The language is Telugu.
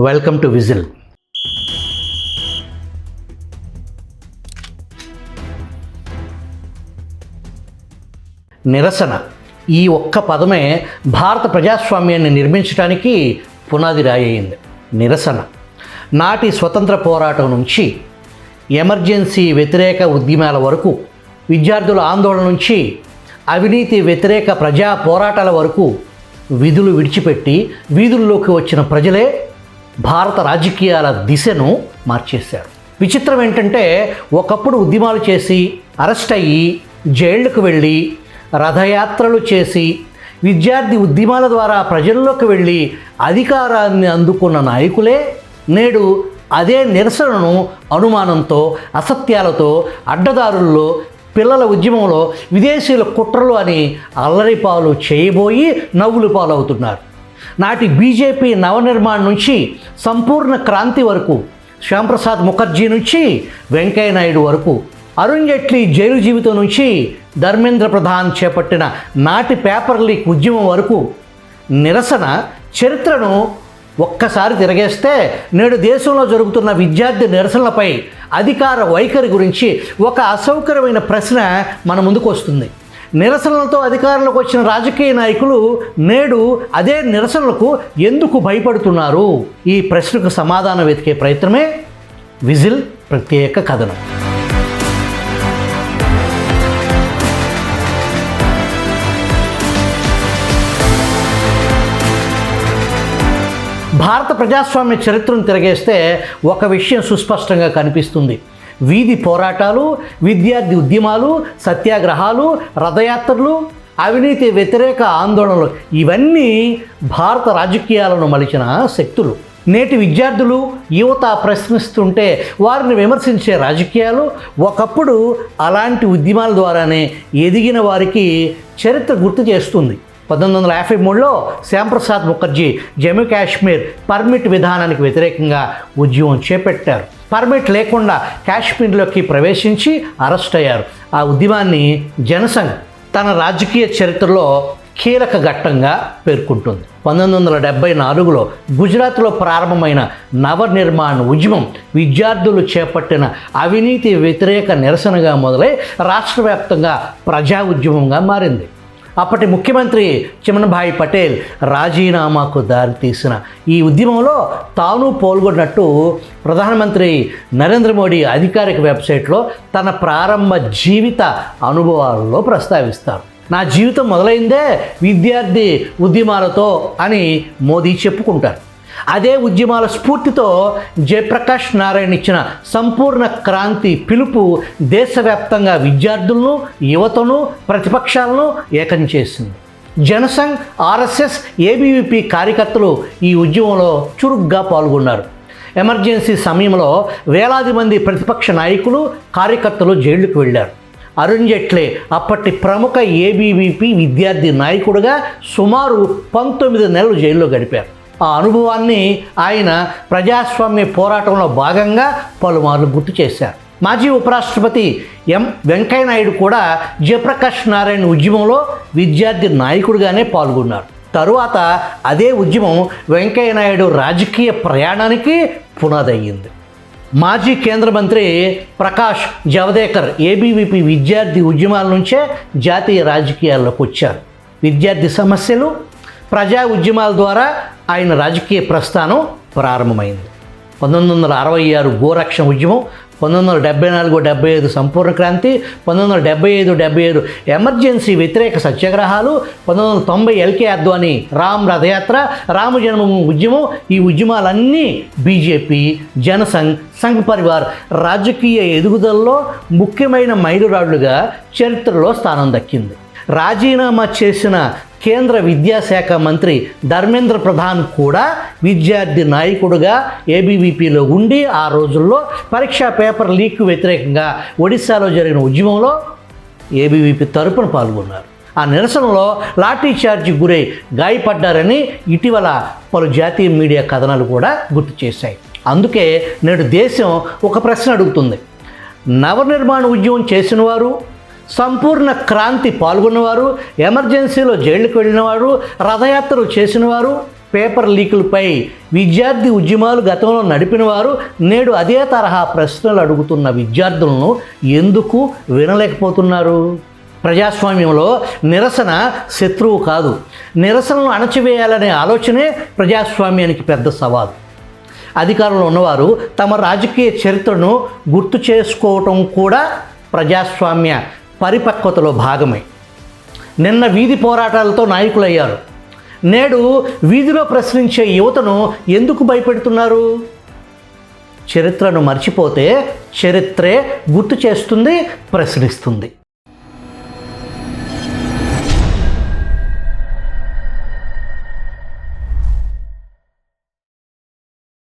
Welcome to whistle. నిరసన ఈ ఒక్క పదమే భారత ప్రజాస్వామ్యాన్ని నిర్మించడానికి పునాది రాయింది. నిరసన నాటి స్వతంత్ర పోరాటం నుంచి ఎమర్జెన్సీ వ్యతిరేక ఉద్యమాల వరకు, విద్యార్థుల ఆందోళన నుంచి అవినీతి వ్యతిరేక ప్రజా పోరాటాల వరకు విధులు విడిచిపెట్టి వీధుల్లోకి వచ్చిన ప్రజలే భారత రాజకీయాల దిశను మార్చేశారు. విచిత్రం ఏంటంటే, ఒకప్పుడు ఉద్యమాలు చేసి అరెస్ట్ అయ్యి జైళ్లకు వెళ్ళి రథయాత్రలు చేసి విద్యార్థి ఉద్యమాల ద్వారా ప్రజల్లోకి వెళ్ళి అధికారాన్ని అందుకున్న నాయకులే నేడు అదే నిరసనను అనుమానంతో, అసత్యాలతో, అడ్డదారుల్లో, పిల్లల ఉద్యమంలో విదేశీయుల కుట్రలు అని అల్లరిపాలు చేయబోయి నవ్వులు పాలవుతున్నారు. నాటి బీజేపీ నవనిర్మాణ్ నుంచి సంపూర్ణ క్రాంతి వరకు, శ్యాంప్రసాద్ ముఖర్జీ నుంచి వెంకయ్య నాయుడు వరకు, అరుణ్ జైట్లీ జైలు జీవితం నుంచి ధర్మేంద్ర ప్రధాన్ చేపట్టిన నాటి పేపర్ లీక్ ఉద్యమం వరకు నిరసన చరిత్రను ఒక్కసారి తిరగేస్తే నేడు దేశంలో జరుగుతున్న విద్యార్థి నిరసనలపై అధికార వైఖరి గురించి ఒక అసౌకర్యమైన ప్రశ్న మన ముందుకు వస్తుంది. నిరసనలతో అధికారంలోకి వచ్చిన రాజకీయ నాయకులు నేడు అదే నిరసనలకు ఎందుకు భయపడుతున్నారు? ఈ ప్రశ్నకు సమాధానం వెతికే ప్రయత్నమే విజిల్ ప్రత్యేక కథనం. భారత ప్రజాస్వామ్య చరిత్రను తిరగేస్తే ఒక విషయం సుస్పష్టంగా కనిపిస్తుంది. వీధి పోరాటాలు, విద్యార్థి ఉద్యమాలు, సత్యాగ్రహాలు, రథయాత్రలు, అవినీతి వ్యతిరేక ఆందోళనలు ఇవన్నీ భారత రాజకీయాలను మలిచిన శక్తులు. నేటి విద్యార్థులు, యువత ప్రశ్నిస్తుంటే వారిని విమర్శించే రాజకీయాలు ఒకప్పుడు అలాంటి ఉద్యమాల ద్వారానే ఎదిగిన వారికి చరిత్ర గుర్తు చేస్తుంది. 1953లో శ్యాంప్రసాద్ ముఖర్జీ జమ్మూ కాశ్మీర్ పర్మిట్ విధానానికి వ్యతిరేకంగా ఉద్యమం చేపట్టారు. పర్మిట్ లేకుండా కాశ్మీర్లోకి ప్రవేశించి అరెస్ట్ అయ్యారు. ఆ ఉద్యమాన్ని జనసంఘ్ తన రాజకీయ చరిత్రలో కీలక ఘట్టంగా పేర్కొంటుంది. 1974లో గుజరాత్లో ప్రారంభమైన నవనిర్మాణ్ ఉద్యమం విద్యార్థులు చేపట్టిన అవినీతి వ్యతిరేక నిరసనగా మొదలై రాష్ట్ర వ్యాప్తంగా ప్రజా ఉద్యమంగా మారింది. అప్పటి ముఖ్యమంత్రి చిమన్భాయ్ పటేల్ రాజీనామాకు దారితీసిన ఈ ఉద్యమంలో తాను పాల్గొన్నట్టు ప్రధానమంత్రి నరేంద్ర మోడీ అధికారిక వెబ్సైట్లో తన ప్రారంభ జీవిత అనుభవాలలో ప్రస్తావిస్తారు. నా జీవితం మొదలైందే విద్యార్థి ఉద్యమాలతో అని మోదీ చెప్పుకుంటారు. అదే ఉద్యమాల స్ఫూర్తితో జయప్రకాష్ నారాయణ్ ఇచ్చిన సంపూర్ణ క్రాంతి పిలుపు దేశవ్యాప్తంగా విద్యార్థులను, యువతను, ప్రతిపక్షాలను ఏకం చేసింది. జనసంఘ్, ఆర్ఎస్ఎస్, ఏబీవీపీ కార్యకర్తలు ఈ ఉద్యమంలో చురుగ్గా పాల్గొన్నారు. ఎమర్జెన్సీ సమయంలో వేలాది మంది ప్రతిపక్ష నాయకులు, కార్యకర్తలు జైళ్లకు వెళ్ళారు. అరుణ్ జైట్లీ అప్పటి ప్రముఖ ఏబీవీపీ విద్యార్థి నాయకుడిగా సుమారు 19 నెలలు జైల్లో గడిపారు. ఆ అనుభవాన్ని ఆయన ప్రజాస్వామ్య పోరాటంలో భాగంగా పలుమార్లు గుర్తు చేశారు. మాజీ ఉపరాష్ట్రపతి వెంకయ్య నాయుడు కూడా జయప్రకాష్ నారాయణ్ ఉద్యమంలో విద్యార్థి నాయకుడిగానే పాల్గొన్నారు. తరువాత అదే ఉద్యమం వెంకయ్య నాయుడు రాజకీయ ప్రయాణానికి పునాది అయ్యింది. మాజీ కేంద్ర మంత్రి ప్రకాష్ జవదేకర్ ఏబీవీపీ విద్యార్థి ఉద్యమాల నుంచే జాతీయ రాజకీయాల్లోకి వచ్చారు. విద్యార్థి సమస్యలు, ప్రజా ఉద్యమాల ద్వారా ఆయన రాజకీయ ప్రస్థానం ప్రారంభమైంది. 1966 గోరక్షణ ఉద్యమం, 1974-75 సంపూర్ణ క్రాంతి, 1975-77 ఎమర్జెన్సీ వ్యతిరేక సత్యాగ్రహాలు, 1990 ఎల్కే అద్వానీ రామ్ రథయాత్ర, రామ జన్మభూమి ఉద్యమం, ఈ ఉద్యమాలన్నీ బీజేపీ, జనసంఘ్, సంఘ్ పరివార్ రాజకీయ ఎదుగుదలలో ముఖ్యమైన మైలురాళ్లుగా చరిత్రలో స్థానం దక్కింది. రాజీనామా చేసిన కేంద్ర విద్యాశాఖ మంత్రి ధర్మేంద్ర ప్రధాన్ కూడా విద్యార్థి నాయకుడిగా ఏబీవీపీలో ఉండి ఆ రోజుల్లో పరీక్షా పేపర్ లీక్ వ్యతిరేకంగా ఒడిశాలో జరిగిన ఉద్యమంలో ఏబీవీపీ తరపున పాల్గొన్నారు. ఆ నిరసనలో లాఠీ చార్జీ గురై గాయపడ్డారని ఇటీవల పలు జాతీయ మీడియా కథనాలు కూడా గుర్తు చేశాయి. అందుకే నేడు దేశం ఒక ప్రశ్న అడుగుతుంది. నవనిర్మాణ ఉద్యమం చేసిన వారు, సంపూర్ణ క్రాంతి పాల్గొన్నవారు, ఎమర్జెన్సీలో జైళ్లకు వెళ్ళినవారు, రథయాత్రలు చేసినవారు పేపర్ లీకులపై విద్యార్థి ఉద్యమాలు గతంలో నడిపిన వారు నేడు అదే తరహా ప్రశ్నలు అడుగుతున్న విద్యార్థులను ఎందుకు వినలేకపోతున్నారు? ప్రజాస్వామ్యంలో నిరసన శత్రువు కాదు. నిరసనను అణచివేయాలనే ఆలోచనే ప్రజాస్వామ్యానికి పెద్ద సవాలు. అధికారంలో ఉన్నవారు తమ రాజకీయ చరిత్రను గుర్తు చేసుకోవటం కూడా ప్రజాస్వామ్య పరిపక్వతలో భాగమే. నిన్న వీధి పోరాటాలతో నాయకులయ్యారు. నేడు వీధిలో ప్రశ్నించే యువతను ఎందుకు భయపెడుతున్నారు? చరిత్రను మర్చిపోతే చరిత్రే గుర్తు చేస్తుంది, ప్రశ్నిస్తుంది.